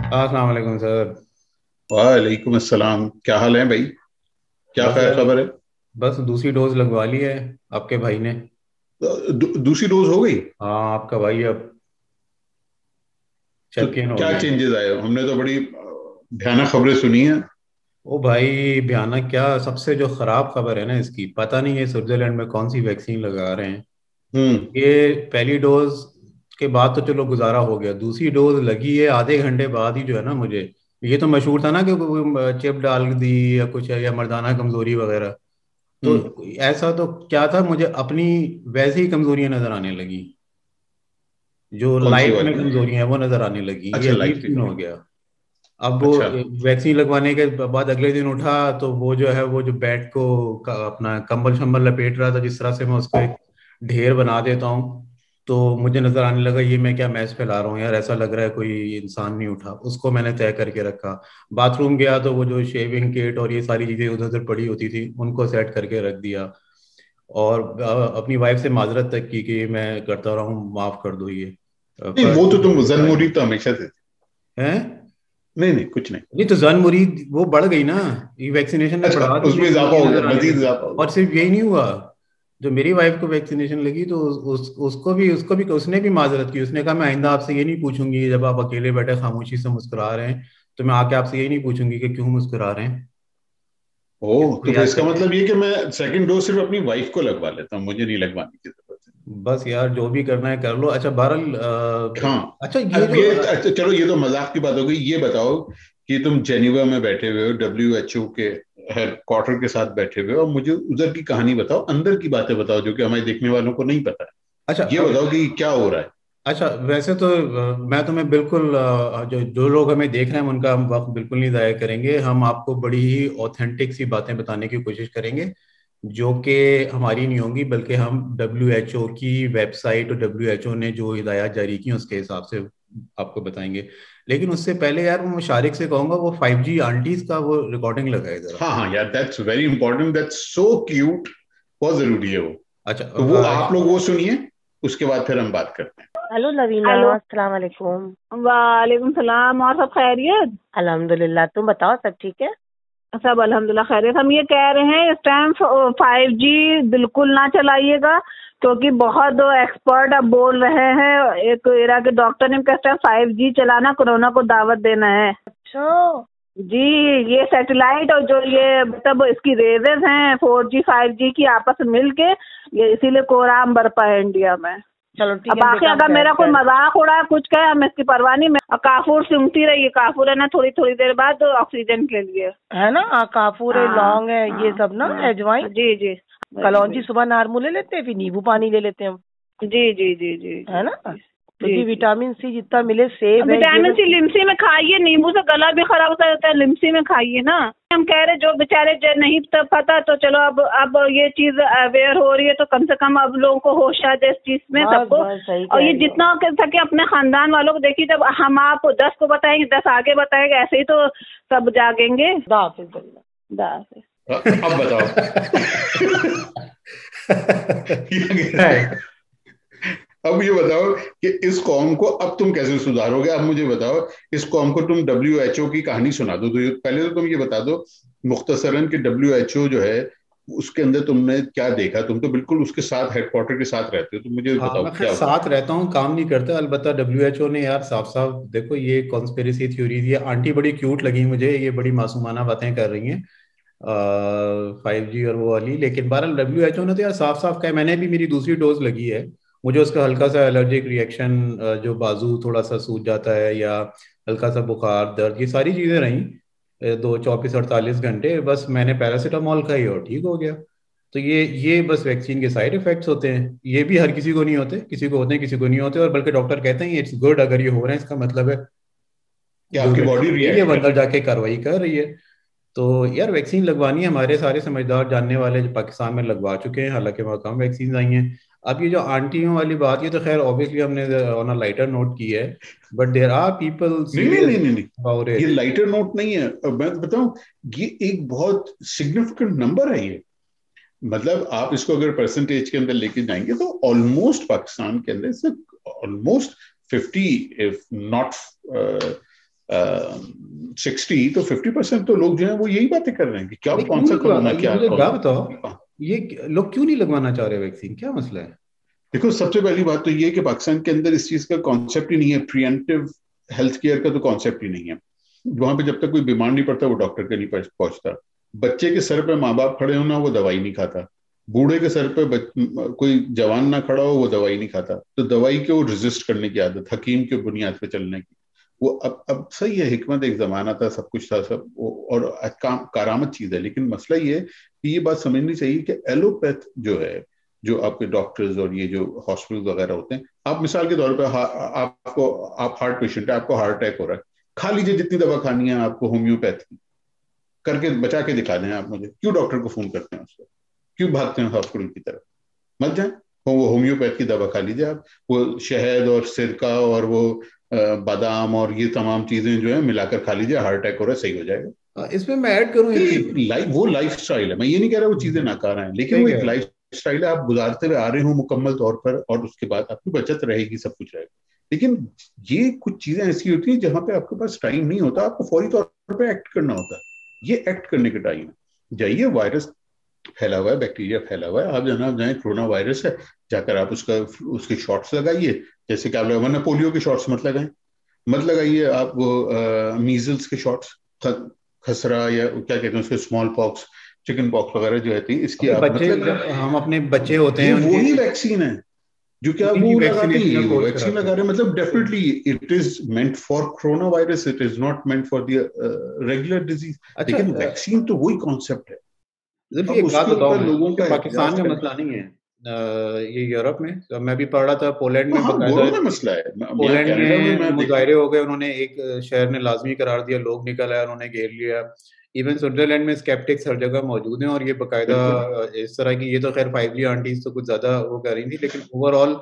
अस्सलाम वालेकुम सर। वालेकुम अस्सलाम। क्या हाल है भाई? क्या बस खैर यार, खबर है? बस दूसरी डोज लगवा ली है आपके भाई ने। दूसरी डोज हो गई? हाँ, आपका भाई अब तो चैंपियन हो क्या गया। चेंजेस आए? हमने तो बड़ी भयानक खबरें सुनी है। ओ भाई, भयानक क्या, सबसे जो खराब खबर है ना इसकी, पता नहीं ये स्विट्जरलैंड में कौन सी वैक्सीन लगा रहे हैं। हम्म। ये पहली डोज के बाद तो चलो गुजारा हो गया, दूसरी डोज लगी है आधे घंटे बाद ही जो है ना मुझे। ये तो मशहूर था ना कि चिप डाल दी या कुछ है, या मर्दाना कमजोरी वगैरह। तो हम्म। ऐसा तो क्या था, मुझे अपनी वैसे ही कमजोरियां नजर आने लगी। जो कौन सी लाइट में वाली? कमजोरियां हैं वो नजर आने लगी, ये अच्छा, अजीब लाइट सीन में। हो गया। अब वो अच्छा। वैक्सीन लगवाने के बाद अगले दिन उठा तो वो जो है, वो जो बेड को अपना कंबल शंबल लपेट रहा था, जिस तरह से मैं उसको एक ढेर बना देता हूँ, तो मुझे नजर आने लगा ये मैं क्या मैस फैला रहा हूँ यार, ऐसा लग रहा है कोई इंसान नहीं उठा। उसको मैंने तय करके रखा। बाथरूम गया तो वो जो शेविंग किट और ये सारी चीजें उधर उधर पड़ी होती थी उनको सेट करके रख दिया। और अपनी वाइफ से माजरत तक की कि मैं करता रहा हूँ, माफ कर दो ये। नहीं, पर वो तो तुम जन तो हमेशा से थी। है। नहीं नहीं, कुछ नहीं। नहीं तो जन मुरीद वो बढ़ गई ना, ये वैक्सीनेशन ने अच्छा, बढ़ा दी, ये उसमें इजाफा कमजोरियां हो गया, नजर आने मजीद लगी। इजाफा हो और गया। सिर्फ यही नहीं हुआ, जो मेरी वाइफ को वैक्सीनेशन लगी तो उसको भी उसने भी माजरत की। उसने कहा मैं आइंदा आपसे ये नहीं पूछूंगी, जब आप अकेले बैठे खामोशी से मुस्कुरा रहे हैं तो मैं आके आपसे ये नहीं पूछूंगी कि क्यों मुस्कुरा रहे हैं। ओह, इसको तो फिर याद इसका करके। मतलब ये कि मैं सेकंड डोज सिर्फ अपनी वाइफ को लगवा लेता हूँ, मुझे नहीं लगवाने की जरूरत है। बस यार, जो भी करना है कर लो। अच्छा बहरहाल, हाँ। अच्छा ये अब जो ये अच्छा, चलो ये तो मजाक की बात हो गई। ये बताओ कि तुम जेनीवा में बैठे हुए हो, WHO के हेडक्वार्टर के साथ बैठे हुए हो, और मुझे उधर की कहानी बताओ, अंदर की बातें बताओ जो कि हमारे देखने वालों को नहीं पता है। अच्छा ये बताओ कि क्या हो रहा है। अच्छा वैसे तो मैं तुम्हें बिल्कुल जो जो लोग हमें देख रहे हैं उनका हम वक्त बिल्कुल नहीं ज़ाया करेंगे। हम आपको बड़ी ही ऑथेंटिक सी बातें बताने की कोशिश करेंगे, जो कि हमारी नहीं होंगी, बल्कि हम WHO की वेबसाइट और WHO ने जो हिदायत जारी की उसके हिसाब से आपको बताएंगे। लेकिन उससे पहले यार, वो मुशारिक से कहूंगा वो 5G आंटीज का वो रिकॉर्डिंग लगाए जरा। हाँ हाँ यार, that's very important, that's so cute. बहुत जरूरी है वो। अच्छा तो वो आप लोग वो सुनिए, उसके बाद फिर हम बात करते हैं। Hello Lavina, hello. अस्सलाम वालेकुम। वालेकुम सलाम। और सब खैरियत? अल्हम्दुलिल्लाह, तुम बताओ सब ठीक है? सब अल्हम्दुलिल्लाह खैरियत। हम ये कह रहे हैं इस टाइम 5G बिल्कुल ना चलाइएगा, क्योंकि बहुत दो एक्सपर्ट अब बोल रहे हैं, एक इरा के डॉक्टर ने कहते हैं 5G चलाना कोरोना को दावत देना है। अच्छा। जी। ये सैटेलाइट और जो ये मतलब इसकी रेजेस हैं 4G 5G की आपस में मिलके, ये इसीलिए कोहराम बरपा है इंडिया में। चलो ठीक अब है, बाकी देखा आप अगर मेरा कोई कर। मजाक उड़ा कुछ कहे, हम इसकी परवाह नहीं। मैं काफूर सूंघती रहिए, काफूर है ना थोड़ी थोड़ी देर बाद तो ऑक्सीजन के लिए। है ना, काफूर है, हाँ लौंग है, ये हाँ सब ना, हाँ। अजवाइन। जी जी। वही कलौंजी वही। सुबह नारमू ले लेते हैं, फिर नींबू पानी ले लेते हैं हम। जी जी जी जी है जी ना। जी तो जी जी जी। विटामिन सी जितना मिले, सेब है, ये विटामिन सब सी लिमसी में खाइए, नींबू से गला भी खराब होता है, लिमसी में खाइए ना। हम कह रहे जो बेचारे जो नहीं तो पता, तो चलो अब ये चीज अवेयर हो रही है तो कम से कम अब लोगों को होश आ जाए इस चीज में बस सबको। बस सही और कह ये रही हो। जितना कर सके अपने खानदान वालों को देखिए, जब हम आप 10 को बताएंगे 10 आगे बताएंगे, ऐसे ही तो सब जागेंगे। खुदा हाफिज बल्ला। दास। अब बताओ। क्या कह रहे है। हैं? अब ये बताओ कि इस कौम को अब तुम कैसे सुधारोगे। अब मुझे बताओ, इस कौम को तुम WHO की कहानी सुना दो। तो पहले तो तुम ये बता दो मुख्तसरन कि WHO जो है उसके अंदर तुमने क्या देखा। तुम तो बिल्कुल उसके साथ, हेडक्वार्टर के साथ रहते हो, तो मुझे हाँ, बताओ मैं खैर क्या हुआ। साथ रहता हूँ, काम नहीं करता। अलबत्ता WHO ने यार साफ साफ देखो, ये कॉन्स्पिरेसी थ्योरी, ये आंटी बड़ी क्यूट लगी मुझे, ये बड़ी मासूमाना बातें कर रही हैं 5G और वो वाली। लेकिन बहरहाल WHO ने तो यार साफ साफ कहा, मैंने भी मेरी दूसरी डोज लगी है, मुझे उसका हल्का सा एलर्जिक रिएक्शन, जो बाजू थोड़ा सा सूज जाता है, या हल्का सा बुखार दर्द, ये सारी चीजें रहीं। दो 24-48 घंटे बस मैंने पैरासीटामोल खाई और ठीक हो गया। तो ये बस वैक्सीन के साइड इफेक्ट्स होते हैं, ये भी हर किसी को नहीं होते, किसी को होते हैं किसी को नहीं होते। और बल्कि डॉक्टर कहते हैं इट्स गुड, अगर ये हो रहे हैं इसका मतलब है कि जो आपकी बॉडी वैक्सीन गई है रिएक्ट वो कर अंदर रही है। जाके कार्रवाई कर रही है। तो यार वैक्सीन लगवानी है, हमारे सारे समझदार जानने वाले जो पाकिस्तान में लगवा चुके हैं, हालांकि वहाँ कम वैक्सीन आई हैं। अब ये जो आंटियों वाली बात, ये तो खैर ऑब्वियसली हमने ऑन अ लाइटर नोट की है, बट देर आर पीपल नहीं नहीं नहीं सीरियस नहीं नहीं, अबाउट ये इट। लाइटर नोट नहीं है। अब मैं बताऊं, ये एक बहुत सिग्निफिकेंट नंबर है ये। मतलब आप इसको अगर परसेंटेज के अंदर लेके जाएंगे तो ऑलमोस्ट पाकिस्तान के अंदर से ऑलमोस्ट 50, इफ नॉट 60 तो 50% तो लोग जो है वो यही बातें कर रहे हैं कि क्या कौन सा कोरोना क्या मुझे कौन। बताओ, ये लोग क्यों नहीं लगवाना चाह रहे वैक्सीन, क्या मसला है? देखो सबसे पहली बात तो ये है कि पाकिस्तान के अंदर इस चीज का कॉन्सेप्ट ही नहीं है, प्रिएंटिव हेल्थ केयर का तो कॉन्सेप्ट ही नहीं है। वहां पे जब तक कोई बीमार नहीं पड़ता वो डॉक्टर के नहीं पहुंचता। बच्चे के सर पे माँ बाप खड़े हो ना वो दवाई नहीं खाता। बूढ़े के सर पे कोई जवान ना खड़ा हो वो दवाई नहीं खाता। तो दवाई के वो रेजिस्ट करने की आदत, हकीम के बुनियाद पे चलने की, वो अब सही है, हिकमत एक जमाना था, सब कुछ था, सब और कारामत चीज है। लेकिन मसला ये है कि ये बात समझनी चाहिए कि एलोपैथ जो है, जो आपके डॉक्टर्स और ये जो हॉस्पिटल वगैरह होते हैं, आप मिसाल के तौर पे आप हार्ट पेशेंट है, आपको हार्ट अटैक हो रहा है, खा लीजिए जितनी दवा खानी है आपको होम्योपैथ करके बचा के दिखा दें आप मुझे। क्यों डॉक्टर को फोन करते हैं उसको, क्यों भागते हैं हॉस्पिटल की तरफ? मत जाए, वो होम्योपैथ की दवा खा लीजिए आप। वो शहद और सिरका और वो बादाम और ये तमाम चीजें जो है मिलाकर खा लीजिए, हार्ट अटैक हो रहा है सही हो जाएगा। इसमें मैं ऐड करूं एक चीज, वो लाइफ स्टाइल है, मैं ये नहीं कह रहा वो चीजें नाकारा हैं, लेकिन वो एक लाइफ स्टाइल है, आप गुजारते हुए आ रहे हो मुकम्मल तौर पर, और उसके बाद आपकी बचत रहेगी, सब कुछ रहेगा। लेकिन ये कुछ चीजें ऐसी होती हैं जहां पे आपके पास टाइम नहीं होता, आपको फौरी तौर पर एक्ट करना होता है। ये एक्ट करने का टाइम है। जाइए, वायरस फैला हुआ है, बैक्टीरिया फैला हुआ है, आप जनाब जाए, कोरोना वायरस है, जाकर आप उसके शॉट्स लगाइए। जैसे कि आप वरना पोलियो के शॉट्स मत लगाएं, मत लगाइए आप वो मीजल्स के शॉट्स, खसरा या क्या कहते हैं उसके, स्मॉल पॉक्स, चिकन पॉक्स वगैरह जो है इसकी आप मत लगाएं। हम अपने बच्चे होते ये हैं वही वैक्सीन है जो कि आप वो लगाते हैं, वो वैक्सीन लगा रहे हैं। मतलब definitely it is meant for corona virus, it is not meant for the regular disease. लेकिन वैक्सीन तो वही कॉन्सेप्ट है। एक बात बताओ, लोगों का पाकिस्तान में मसला नहीं है, ये यूरोप में, तो मैं भी पढ़ रहा था, पोलैंड में दोनों में मसला है। पोलैंड में मुजाहरे हो गए, उन्होंने एक शहर ने लाजमी करार दिया, लोग निकल आए, उन्होंने घेर लिया। इवन स्विट्जरलैंड में स्केप्टिक्स हर जगह मौजूद हैं, और ये बाकायदा इस तरह की, ये तो खैर 5G आंटीज तो कुछ ज्यादा वो कर रही थी, लेकिन ओवरऑल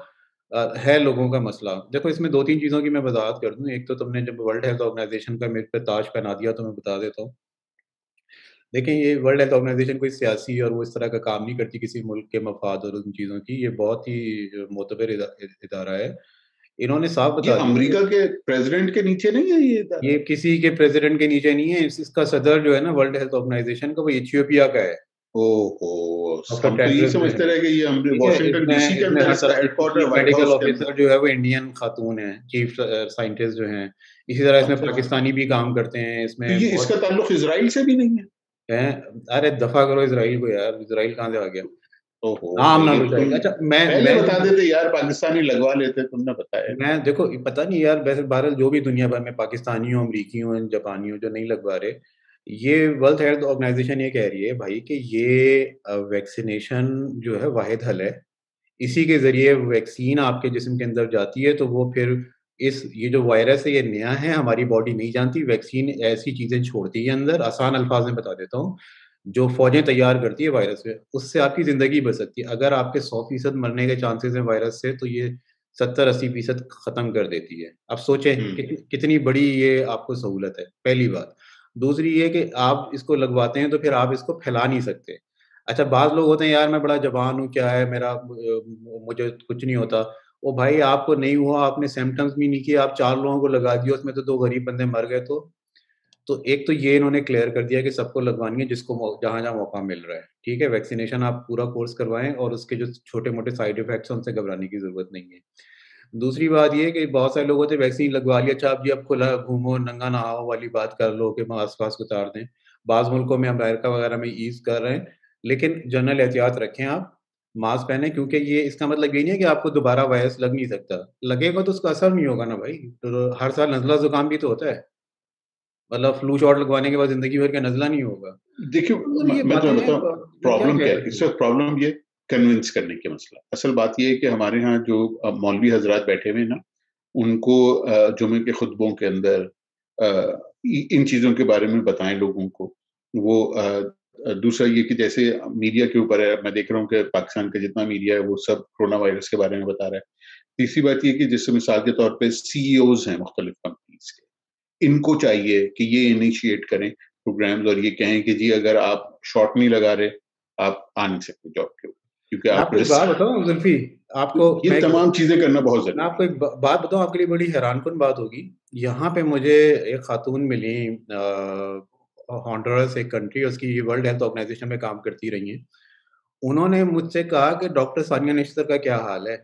है लोगों का मसला। देखो इसमें 2-3 चीजों की मैं वजाहत कर दूं। एक तो तुमने जब वर्ल्ड हेल्थ ऑर्गेनाइजेशन का मेरे पे ताज पहना दिया तो मैं बता देता हूँ। देखिए, ये वर्ल्ड हेल्थ ऑर्गेनाइजेशन कोई सियासी और वो इस तरह का काम नहीं करती किसी मुल्क के मफाद और उन चीज़ों की। ये बहुत ही मोतबर इदारा है। इन्होंने साफ बता दिया, अमेरिका के प्रेसिडेंट के नीचे नहीं है ये किसी के प्रेसिडेंट के नीचे नहीं है। इसका सदर जो है ना वर्ल्ड हेल्थ ऑर्गेनाइजेशन का, वो इथियोपिया का है। ओहो, हम तो ये समझते रहे कि ये वॉशिंगटन डीसी के अंदर इसका हेडक्वार्टर, व्हाइट मेडिकल हाउस के ऑफिसर जो है वो इंडियन खातून है, चीफ साइंटिस्ट जो हैं। इसी तरह इसमें पाकिस्तानी भी काम करते हैं इसमें। तो ये इसका ताल्लुक इजराइल से भी नहीं है? अरे दफा करो इसराइल को यार, इसराइल कहाँ से आ गया? ओहो, अच्छा, मैं बता देते यार, पाकिस्तानी लगवा लेते, तुमने बताया। मैं देखो पता नहीं यार, वैसे बहरहाल जो भी दुनिया भर में पाकिस्तानी हो, अमरीकी हो, जापानी हो, जो नहीं लगवा रहे, ये वर्ल्ड हेल्थ ऑर्गेनाइजेशन ये कह रही है भाई कि ये वैक्सीनेशन जो है वाहिद हल है। इसी के जरिए वैक्सीन आपके जिस्म के अंदर जाती है, तो वो फिर ये जो वायरस है ये नया है, हमारी बॉडी नहीं जानती। वैक्सीन ऐसी चीजें छोड़ती है अंदर, आसान अल्फाज में बता देता हूँ, जो फौजें तैयार करती है वायरस से, उससे आपकी जिंदगी बच सकती है। अगर आपके 100% मरने के चांसेस हैं वायरस से, तो ये 70-80% खत्म कर देती है। अब सोचें कितनी बड़ी ये आपको सहूलत है, पहली बात। दूसरी ये कि आप इसको लगवाते हैं तो फिर आप इसको फैला नहीं सकते। अच्छा, बाज़ लोग होते हैं, यार मैं बड़ा जवान हूँ, क्या है मेरा, मुझे कुछ नहीं होता। ओ भाई, आपको नहीं हुआ, आपने सिम्पटम्स भी नहीं किए, आप 4 लोगों को लगा दिया, उसमें तो 2 गरीब बंदे मर गए। तो एक तो ये इन्होंने क्लियर कर दिया कि सबको लगवानी है जिसको जहाँ-जहाँ मौका मिल रहा है। ठीक है, वैक्सीनेशन आप पूरा कोर्स करवाएँ, और उसके जो छोटे-मोटे साइड इफेक्ट्स हैं उनसे घबराने की ज़रूरत नहीं है। दूसरी बात ये है कि बहुत सारे लोग होते हैं वैक्सीन लगवा लिया, अच्छा अब जी अब खुला घूमो, नंगा नहाओ वाली बात कर लो कि मास्क-वास्क उतार दें। बाज़ मुल्कों में, अमेरिका वगैरह में ईज़ कर रहे हैं, लेकिन जनरल एहतियात रखें आप, मास्क पहनें, क्योंकि ये इसका मतलब ये नहीं है कि आपको दोबारा वायरस लग नहीं सकता। लगेगा तो उसका असर नहीं होगा ना भाई, तो हर साल नज़ला ज़ुकाम भी तो होता है। मतलब फ्लू शॉट लगवाने के बाद जिंदगी भर का नज़ला नहीं होगा। देखिए, मैं तो बताऊं प्रॉब्लम क्या है इससे। प्रॉब्लम ये कन्विंस करने की मसला। असल बात ये है कि हमारे यहाँ जो मौलवी हजरात बैठे हुए ना, उनको जुमे के खुतबों के अंदर इन चीजों के बारे में बताएं लोगों को। वो दूसरा ये कि जैसे मीडिया के ऊपर है, मैं देख रहा हूँ कि पाकिस्तान का जितना मीडिया है वो सब कोरोना वायरस के बारे में बता रहा है। तीसरी बात ये कि जैसे मिसाल के तौर पे CEOs हैं मुख्तलिफ कंपनीज के, इनको चाहिए कि ये इनिशिएट करें प्रोग्राम्स और ये कहें कि जी अगर आप शॉट नहीं लगा रहे, आप आ नहीं सकते जॉब के ऊपर। क्योंकि मैं आप आपको एक बात बताऊं जुल्फी, आपको ये तमाम चीजें करना बहुत मैं जरूरी आपको एक बात बताऊं, आपके लिए बड़ी हैरानकुन बात होगी। यहाँ पे मुझे एक खातून मिली, हॉन्डुरास एक कंट्री, उसकी वर्ल्ड हेल्थ ऑर्गेनाइजेशन में काम करती रही हैं। उन्होंने मुझसे कहा कि डॉक्टर सानिया निश्तर का क्या हाल है।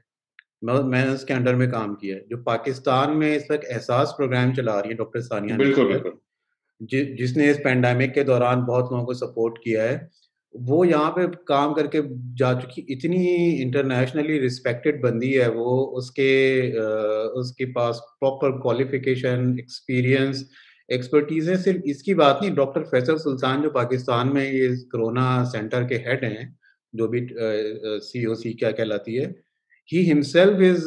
मैंने उसके अंडर में काम किया है। जो पाकिस्तान में इस वक्त एहसास प्रोग्राम चला रही है डॉक्टर सानिया है। बिल्कुल निश्तर, बिल्कुल। जिसने इस पैंडेमिक के दौरान बहुत लोगों को सपोर्ट किया है, वो यहाँ पे काम करके जा चुकी। इतनी इंटरनेशनली रिस्पेक्टेड बंदी है वो। उसके पास प्रॉपर क्वालिफिकेशन, एक्सपीरियंस, एक्सपर्टीज है। सिर्फ इसकी बात नहीं, डॉक्टर फैसल सुल्तान जो पाकिस्तान में ये कोरोना सेंटर के हेड हैं, जो भी COC क्या कहलाती है, ही हिमसेल्फ इज,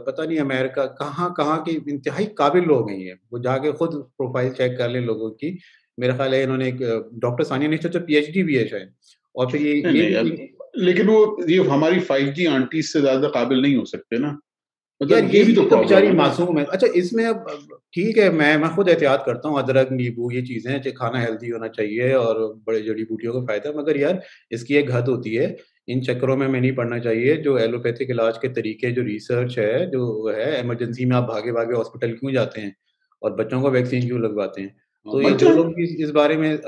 पता नहीं अमेरिका कहाँ कहाँ के इंतहाई काबिल लोग हैं ये। वो जाके खुद प्रोफाइल चेक कर ले लोगों की। मेरा ख्याल है इन्होंने एक डॉक्टर सानिया निश्चर जो PhD भी है शायद। और फिर नहीं ये नहीं भी लेकिन वो ये हमारी 5G आंटी से ज्यादा काबिल नहीं हो सकते ना, यार, मतलब ये भी तो तो प्रॉब्लम बेचारी है ना। मासूम है। अच्छा, इसमें अब ठीक है, मैं खुद एहतियात करता हूँ, अदरक नींबू ये चीजें जो खाना हेल्दी होना चाहिए और बड़े जड़ी बूटियों का फायदा, मगर यार इसकी एक हद होती है। इन चक्करों में नहीं पड़ना चाहिए। जो एलोपैथिक इलाज के तरीके, जो रिसर्च है, जो है, इमरजेंसी में आप भागे भागे हॉस्पिटल क्यों जाते हैं और बच्चों को वैक्सीन क्यों लगवाते हैं। तो ये मत जो जाए। लोग इस बारे में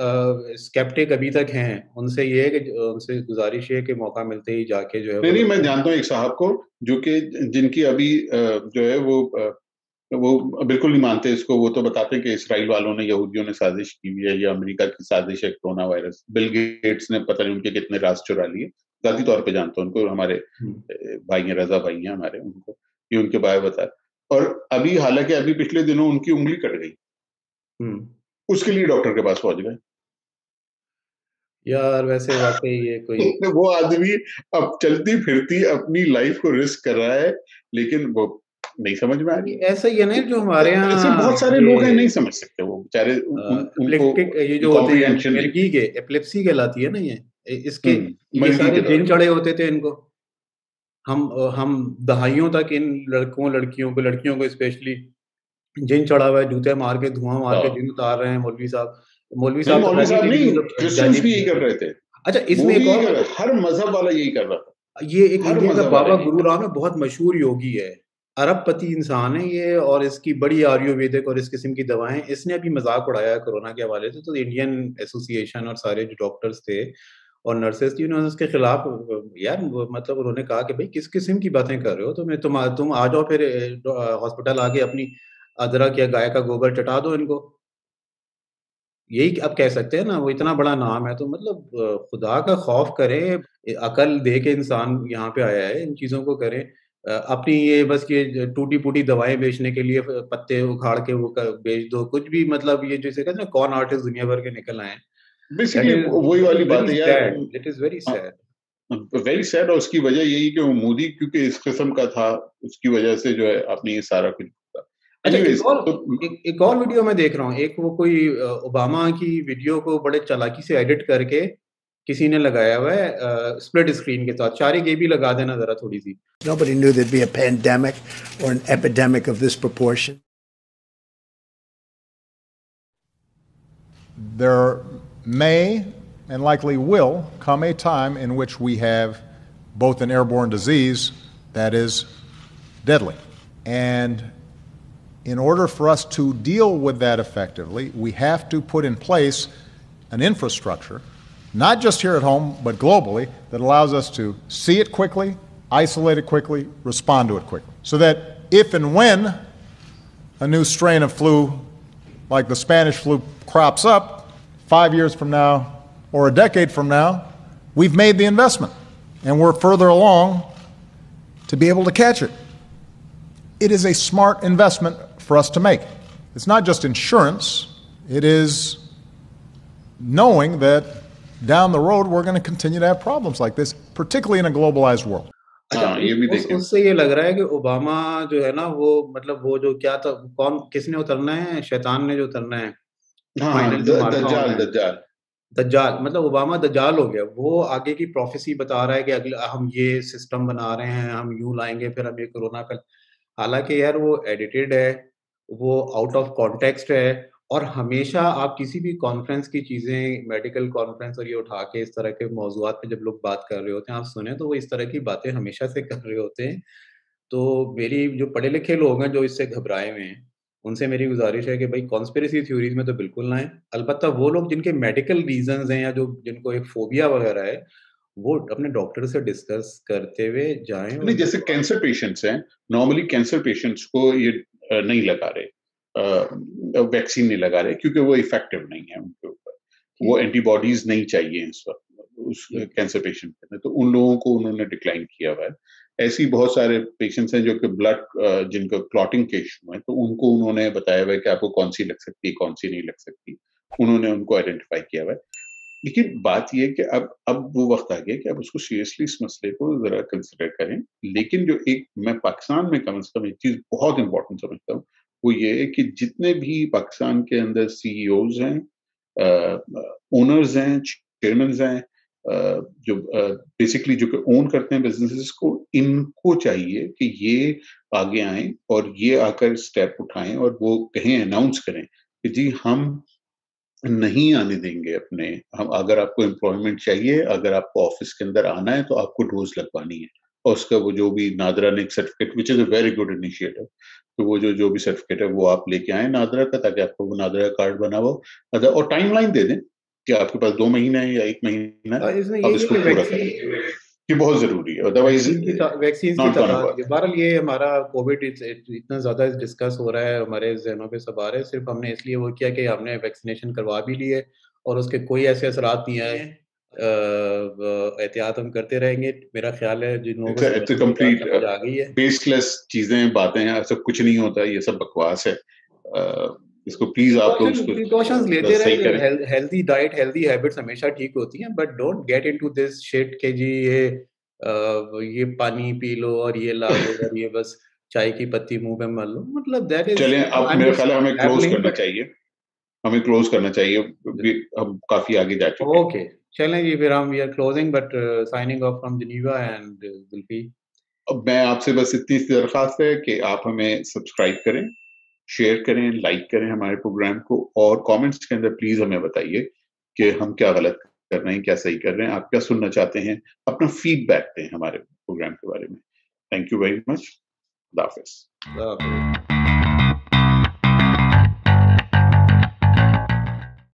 स्केप्टिक अभी तक हैं, उनसे ये है कि उनसे गुजारिश है कि मौका मिलते ही जाके जो है नहीं वो नहीं, मैं लगवाएं। जानता हूँ एक साहब को जो कि जिनकी अभी जो है वो बिल्कुल नहीं मानते इसको। वो तो बताते हैं कि इसराइल वालों ने, यहूदियों ने साजिश की हुई है, या अमेरिका की साजिश है कोरोना वायरस। बिल गेट्स ने पता नहीं उनके कितने राज चुरा लिए। जाती तौर पे जानता हूँ उनको, हमारे हम्म। भाई हैं, रजा भाई हैं हमारे, उनको ये उनके बारे बताया। और अभी हालांकि अभी पिछले दिनों उनकी उंगली कट गई, हम्म। उसके लिए डॉक्टर के पास पहुंच गए। यार वैसे वाकई ये कोई वो आदमी अब चलती फिरती अपनी लाइफ को रिस्क कर रहा है, लेकिन वो नहीं समझ में आ रही ये है। ऐसा ही है ना, जो हमारे ऐसे यहाँ बहुत सारे लोग हैं, नहीं ये समझ सकते वो बेचारे, उनको एपिलेप्टिक, ये जो होते हैं कॉम्प्रिहेंशन नहीं। मिर्गी के, एपिलेप्सी कहलाती है ना ये। इसके ये मलगी सारे के जिन दौरान। चढ़े होते थे इनको। हम दहाइयों तक इन लड़कियों को स्पेशली जिन चढ़ा हुआ है, जूते मार के, धुआं मार के हाँ। जिन उतार रहे हैं मौलवी साहब। मौलवी नहीं, साहब तो मौलवी पहले साहब से भी नहीं, मतलब क्रिश्चियंस जाली। भी यही कर रहे थे। अच्छा, वो इसमें भी एक यही और कर रहे, हर मजहब वाला यही कर रहा था। ये एक हर इंडिया का मजहब वाला बाबा यही गुरु कर रहा राम है, बहुत मशहूर योगी है। अरबपति इंसान है ये, और इसकी बड़ी आयुर्वेदिक और इस किस्म की दवाएं। इसने अभी मजाक उड़ाया है कोरोना के हवाले से। तो इंडियन एसोसिएशन और सारे जो डॉक्टर्स थे और नर्सेस थी, उन्होंने उसके खिलाफ, यार मतलब उन्होंने कहा कि भाई किस किस्म की बातें कर रहे हो तुम आ जाओ फिर हॉस्पिटल आके अपनी अदरक या गाय का गोबर चटा दो इनको। यही अब कह सकते हैं ना, वो इतना बड़ा नाम है। तो मतलब खुदा का खौफ करें, अकल दे के इंसान यहाँ पे आया है, इन चीज़ों को करें। अपनी ये बस ये टूटी-फूटी दवाएँ बेचने के लिए पत्ते उखाड़ के वो बेच दो, कुछ भी। मतलब ये जैसे कहते हैं ना, कॉन आर्टिस्ट दुनिया भर के निकल आए हैं। बेसिकली वही दैट वाली इज़ बात वेरी है यार। Sad, it is very sad. Very sad. और उसकी वजह यही कि वो मोदी क्योंकि इस किस्म का था, उसकी वजह से जो है आपने ये सारा कुछ। अच्छा, एनीवेज तो एक और वीडियो मैं देख रहा हूँ। एक वो कोई ओबामा की वीडियो को बड़े चालाकी से एडिट करके किसी ने लगाया हुआ है स्प्लिट स्क्रीन के साथ। शारिक ये भी लगा देना जरा थोड़ी सी। Nobody knew there'd be a pandemic or an epidemic of this proportion. There may and likely will come a time in which we have both an airborne disease that is deadly. And in order for us to deal with that effectively, we have to put in place an infrastructure, not just here at home, but globally, that allows us to see it quickly, isolate it quickly, respond to it quickly. So that if and when a new strain of flu, like the Spanish flu, crops up 5 years from now or a decade from now, we've made the investment and we're further along to be able to catch it. It is a smart investment for us to make. It's not just insurance, it is knowing that down the road we're going to continue to have problems like this, particularly in a globalized world. अच्छा, ये भी देखें। उससे ये लग रहा है कि ओबामा जो है ना, वो मतलब वो जो क्या था, किसने उतरना है, शैतान ने जो उतरना है, फाइनल जो मार्का होना है, दज्जाल। मतलब ओबामा दज्जाल हो गया। वो आगे की प्रोफेसी बता रहा है कि अगला हम ये सिस्टम बना रहे हैं, हम यूं लाएंगे, फिर हम ये कोरोना का। हालांकि यार वो एडिटेड है, वो आउट ऑफ कॉन्टेक्स्ट है। और हमेशा आप किसी भी कॉन्फ्रेंस की चीजें, मेडिकल कॉन्फ्रेंस और ये उठा के इस तरह के मौजुआत पे जब लोग बात कर रहे होते हैं, आप सुने तो वो इस तरह की बातें हमेशा से कर रहे होते हैं। तो मेरी जो पढ़े लिखे लोग हैं जो इससे घबराए हुए हैं, उनसे मेरी गुजारिश है कि भाई कॉन्स्पिरेसी थ्योरीज में तो बिल्कुल ना आएं। अलबत्ता वो लोग जिनके मेडिकल रीजंस हैं या जो जिनको एक फोबिया वगैरह है, वो अपने डॉक्टर से डिस्कस करते हुए जाएं। नहीं, जैसे कैंसर पेशेंट्स हैं, नॉर्मली कैंसर पेशेंट्स को ये नहीं लगा रहे, वैक्सीन नहीं लगा रहे क्योंकि वो इफेक्टिव नहीं है उनके ऊपर, वो एंटीबॉडीज नहीं चाहिए इस वक्त उस कैंसर पेशेंट के, तो उन लोगों को उन्होंने डिक्लाइन किया हुआ है। ऐसी बहुत सारे पेशेंट्स हैं जो कि ब्लड जिनको क्लॉटिंग के इशू है, तो उनको उन्होंने बताया हुआ है कि आपको कौन सी लग सकती है, कौन सी नहीं लग सकती, उन्होंने उनको आइडेंटिफाई किया हुआ है। लेकिन बात यह है कि अब वो वक्त आ गया कि अब उसको सीरियसली इस मसले को जरा कंसिडर करें। लेकिन जो एक मैं पाकिस्तान में कम से कम एक चीज बहुत इंपॉर्टेंट समझता हूँ, वो ये है कि जितने भी पाकिस्तान के अंदर सीईओज हैं, ओनर्स हैं, चेयरमैन हैं, जो बेसिकली जो कि ओन करते हैं बिजनेसेस को, इनको चाहिए कि ये आगे आएं और ये आकर स्टेप उठाएं और वो कहें, अनाउंस करें कि जी हम नहीं आने देंगे अपने, हम अगर आपको एम्प्लॉयमेंट चाहिए, अगर आपको ऑफिस के अंदर आना है तो आपको डोज लगवानी है, और उसका वो जो भी नादरा ने certificate, which is a very good initiative, तो वो जो भी सर्टिफिकेट है वो आप लेके आए नादरा का, ताकि आपको वो नादरा कार्ड बना हो, और टाइमलाइन दे दें कि आपके पास 2 महीना है या 1 महीना, आप इसको पूरा करें, ये बहुत जरूरी है, अदरवाइज वैक्सीन की तादाद, बहरहाल ये हमारा कोविड इतना ज्यादा डिस्कस हो रहा है, हमारे जहनों पे सवार है, सिर्फ हमने इसलिए वो किया कि हमने वैक्सीनेशन करवा भी ली है और उसके कोई ऐसे असरात नहीं आए, एहतियात हम करते रहेंगे। मेरा ख्याल है जिन लोगों को कंप्लीट आ गई है, बेसलेस चीजें, बातें हैं, सब कुछ नहीं होता, ये सब बकवास है। इसको प्लीज आप लोग प्रिकॉशंस लेते रहे, हेल्दी डाइट, हेल्दी हैबिट्स हमेशा ठीक होती हैं, but don't get into this shit के जी ये पानी पी लो और ये ला लो और ये बस चाय की पत्ती मुंह पे मल लो, मतलब दैट इज। चलें, अब मेरे ख्याल है हमें क्लोज करना चाहिए, हमें क्लोज करना चाहिए, हम काफी आगे जा चुके हैं। ओके, चलें जी, फिर हम we are closing but signing off from Geneva and Zulfi. अब मैं आपसे बस इतनी सी दरख्वास्त है कि आप हमें सब्सक्राइब करें, शेयर करें, लाइक करें हमारे प्रोग्राम को, और कमेंट्स के अंदर प्लीज हमें बताइए कि हम क्या गलत कर रहे हैं, क्या सही कर रहे हैं, आप क्या सुनना चाहते हैं, अपना फीडबैक दें हमारे प्रोग्राम के बारे में। Thank you very much. खुदा हाफिज़।